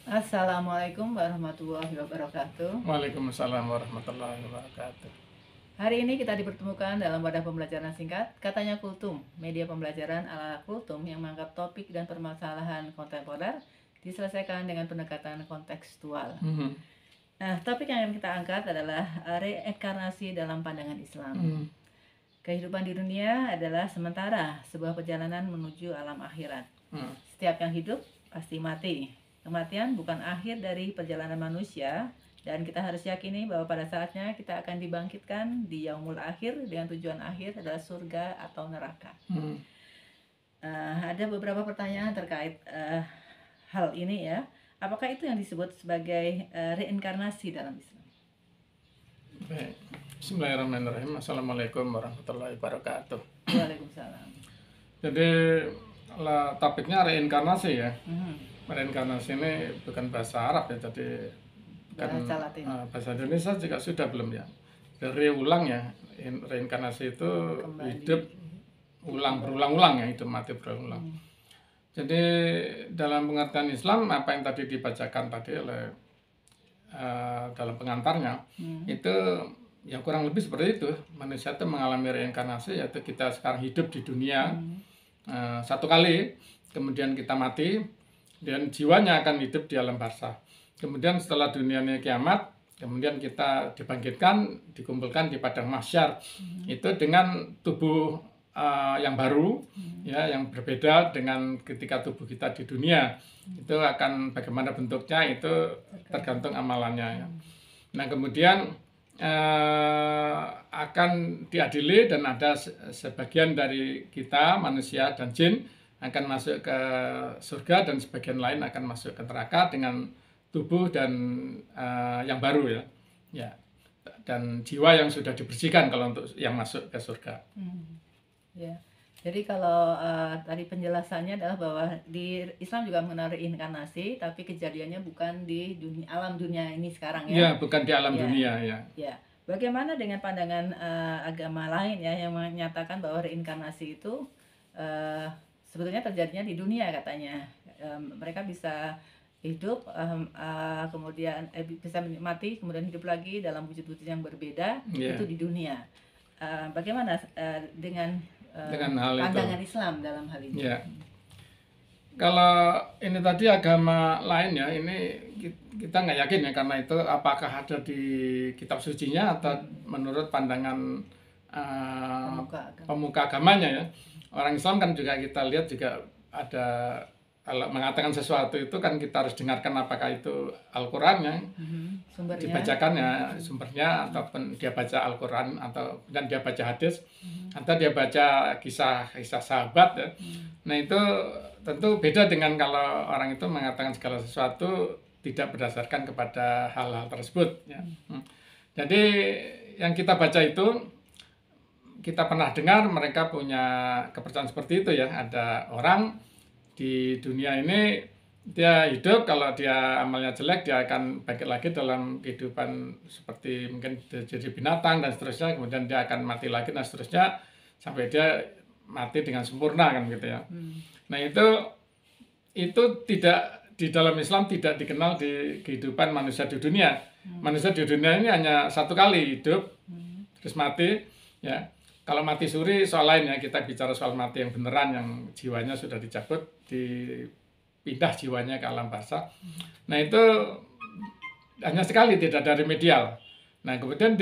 Assalamualaikum warahmatullahi wabarakatuh. Waalaikumsalam warahmatullahi wabarakatuh. Hari ini kita dipertemukan dalam wadah pembelajaran singkat, katanya Kultum, media pembelajaran ala Kultum yang mengangkat topik dan permasalahan kontemporer diselesaikan dengan pendekatan kontekstual. Nah, topik yang akan kita angkat adalah reinkarnasi dalam pandangan Islam. Kehidupan di dunia adalah sementara, sebuah perjalanan menuju alam akhirat. Setiap yang hidup pasti mati. Kematian bukan akhir dari perjalanan manusia, dan kita harus yakini bahwa pada saatnya kita akan dibangkitkan di yaumul akhir dengan tujuan akhir adalah surga atau neraka. Ada beberapa pertanyaan terkait hal ini ya. Apakah itu yang disebut sebagai reinkarnasi dalam Islam? Baik. Bismillahirrahmanirrahim. Assalamualaikum warahmatullahi wabarakatuh. Waalaikumsalam. Jadi topiknya reinkarnasi ya. Reinkarnasi ini bukan bahasa Arab ya, jadi bahasa Latin. Bahasa Indonesia juga sudah belum ya. Dari ulang ya, reinkarnasi itu kembali. Hidup berulang-ulang ya, hidup mati berulang-ulang. Jadi dalam pengertian Islam apa yang tadi dibacakan tadi oleh dalam pengantarnya itu ya kurang lebih seperti itu. Manusia itu mengalami reinkarnasi, yaitu kita sekarang hidup di dunia satu kali, kemudian kita mati dan jiwanya akan hidup di alam barzah. Kemudian setelah dunia ini kiamat, kemudian kita dibangkitkan, dikumpulkan di padang mahsyar. Itu dengan tubuh yang baru, ya, yang berbeda dengan ketika tubuh kita di dunia. Itu akan bagaimana bentuknya itu tergantung amalannya. Ya. Nah kemudian akan diadili dan ada sebagian dari kita manusia dan jin akan masuk ke surga dan sebagian lain akan masuk ke neraka dengan tubuh dan yang baru ya, dan jiwa yang sudah dibersihkan kalau untuk yang masuk ke surga. Ya, jadi kalau tadi penjelasannya adalah bahwa di Islam juga mengenal reinkarnasi, tapi kejadiannya bukan di alam dunia ini sekarang ya. Ya, bukan di alam dunia ya. Ya, bagaimana dengan pandangan agama lain ya yang menyatakan bahwa reinkarnasi itu sebetulnya terjadinya di dunia katanya. Mereka bisa hidup, kemudian bisa mati, kemudian hidup lagi dalam wujud-wujud yang berbeda, itu di dunia. Bagaimana dengan hal pandangan itu? Islam dalam hal ini? Ya. Kalau ini tadi agama lain ya, ini kita nggak yakin ya, karena itu apakah ada di kitab sucinya atau menurut pandangan pemuka agamanya ya. Orang Islam kan juga kita lihat juga ada, kalau mengatakan sesuatu itu kan kita harus dengarkan apakah itu Al-Quran yang dibacakan ya, sumbernya, ataupun dia baca Al-Quran dan dia baca hadis, atau dia baca kisah sahabat ya. Nah itu tentu beda dengan kalau orang itu mengatakan segala sesuatu tidak berdasarkan kepada hal-hal tersebut ya. Jadi yang kita baca itu kita pernah dengar mereka punya kepercayaan seperti itu ya. Ada orang di dunia ini dia hidup, kalau dia amalnya jelek dia akan bangkit lagi dalam kehidupan seperti mungkin jadi binatang dan seterusnya, kemudian dia akan mati lagi dan seterusnya sampai dia mati dengan sempurna kan gitu ya. Nah itu tidak di dalam Islam tidak dikenal di kehidupan manusia di dunia. Manusia di dunia ini hanya satu kali hidup terus mati ya. Kalau mati suri soal lain ya, kita bicara soal mati yang beneran, yang jiwanya sudah dicabut, dipindah jiwanya ke alam barzah. Nah itu hanya sekali, tidak ada remedial. Nah kemudian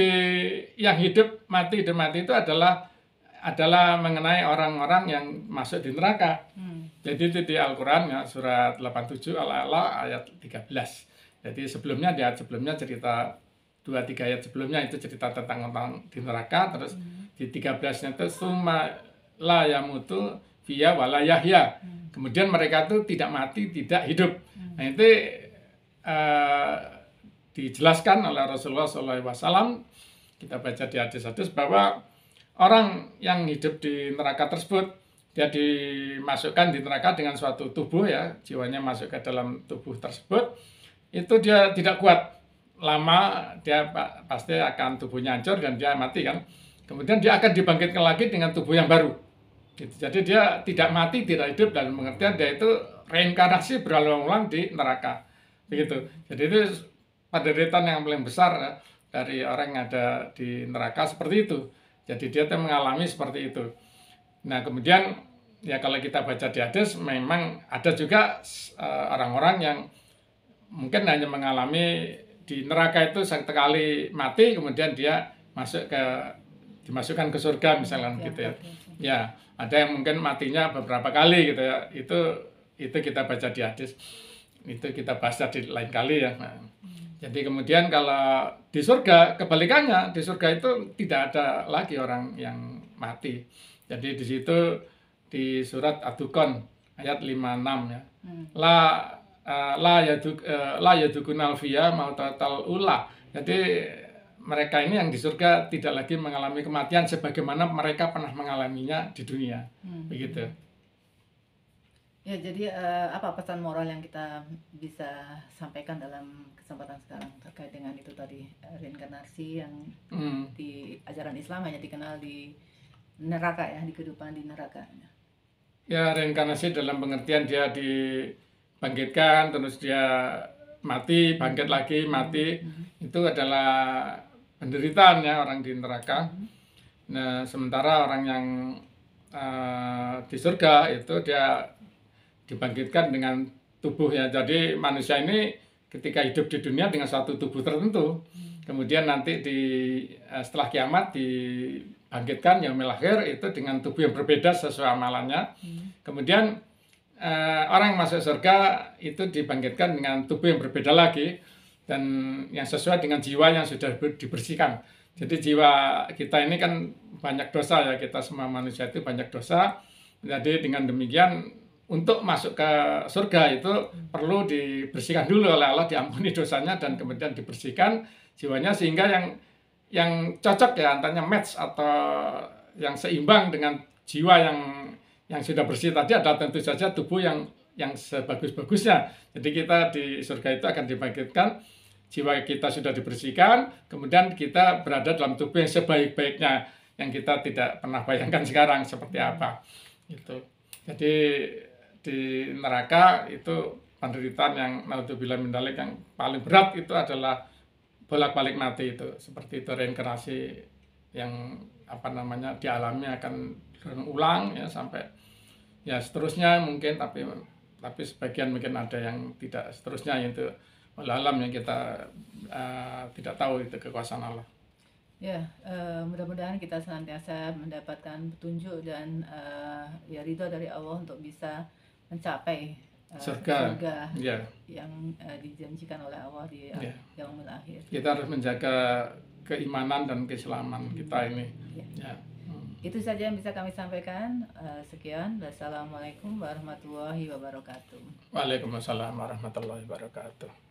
yang hidup mati itu adalah mengenai orang-orang yang masuk di neraka. Jadi itu di Al-Quran ya, surat 87 Al-A'la ayat 13. Jadi sebelumnya, di ayat sebelumnya cerita 2-3 ayat sebelumnya itu cerita tentang orang di neraka, terus di 13-nya itu summa la yamutu fiya wala yahya. Kemudian mereka itu tidak mati, tidak hidup. Nah itu dijelaskan oleh Rasulullah SAW. Kita baca di hadis-hadis bahwa orang yang hidup di neraka tersebut, dia dimasukkan di neraka dengan suatu tubuh ya, jiwanya masuk ke dalam tubuh tersebut, itu dia tidak kuat. Lama dia pasti akan tubuhnya hancur dan dia mati kan. Kemudian dia akan dibangkitkan lagi dengan tubuh yang baru. Gitu. Jadi dia tidak mati, tidak hidup, dan pengertian dia itu reinkarnasi berulang-ulang di neraka. begitu. Jadi itu penderitaan yang paling besar dari orang yang ada di neraka seperti itu. Jadi dia tuh mengalami seperti itu. Nah kemudian ya kalau kita baca di hadis memang ada juga orang-orang yang mungkin hanya mengalami di neraka itu sekali mati kemudian dia dimasukkan ke surga misalnya gitu ya. Ya, ada yang mungkin matinya beberapa kali gitu ya. Itu kita baca di hadis. Itu kita bahas di lain kali ya. Nah, jadi kemudian kalau di surga kebalikannya, di surga itu tidak ada lagi orang yang mati. Jadi di situ di surat Ad-Dukhan ayat 56 ya. La yadukunal fiya mautatal ula. Jadi mereka ini yang di surga tidak lagi mengalami kematian sebagaimana mereka pernah mengalaminya di dunia. Begitu. Ya, jadi apa pesan moral yang kita bisa sampaikan dalam kesempatan sekarang terkait dengan itu tadi, reinkarnasi yang di ajaran Islam hanya dikenal di neraka ya, di kehidupan di neraka. Ya, reinkarnasi dalam pengertian dia dibangkitkan, terus dia mati, bangkit lagi, mati. Itu adalah penderitaan ya orang di neraka. Nah, sementara orang yang di surga itu dia dibangkitkan dengan tubuhnya. Jadi manusia ini ketika hidup di dunia dengan satu tubuh tertentu, kemudian nanti setelah kiamat dibangkitkan yaumil akhir itu dengan tubuh yang berbeda sesuai amalannya. Kemudian orang yang masuk surga itu dibangkitkan dengan tubuh yang berbeda lagi dan yang sesuai dengan jiwa yang sudah dibersihkan. Jadi jiwa kita ini kan banyak dosa ya, kita semua manusia itu banyak dosa. Jadi dengan demikian untuk masuk ke surga itu perlu dibersihkan dulu oleh Allah, diampuni dosanya dan kemudian dibersihkan jiwanya sehingga yang cocok ya, antara match atau yang seimbang dengan jiwa yang sudah bersih tadi adalah tentu saja tubuh yang sebagus-bagusnya. Jadi kita di surga itu akan dibangkitkan, jiwa kita sudah dibersihkan, kemudian kita berada dalam tubuh yang sebaik-baiknya yang kita tidak pernah bayangkan sekarang seperti apa. Gitu. Jadi di neraka itu penderitaan yang naudzubillah min dzalik yang paling berat itu adalah bolak-balik mati itu, seperti itu reinkarnasi yang dialami akan berulang ya sampai ya seterusnya mungkin, tapi sebagian mungkin ada yang tidak seterusnya, itu alam yang kita tidak tahu, itu kekuasaan Allah. Ya, mudah-mudahan kita senantiasa mendapatkan petunjuk dan ya ridho dari Allah untuk bisa mencapai surga yeah, yang dijanjikan oleh Allah di yaumil akhir. Kita harus menjaga keimanan dan keislaman kita ini. Yeah. Itu saja yang bisa kami sampaikan. Sekian. Wassalamualaikum warahmatullahi wabarakatuh. Waalaikumsalam warahmatullahi wabarakatuh.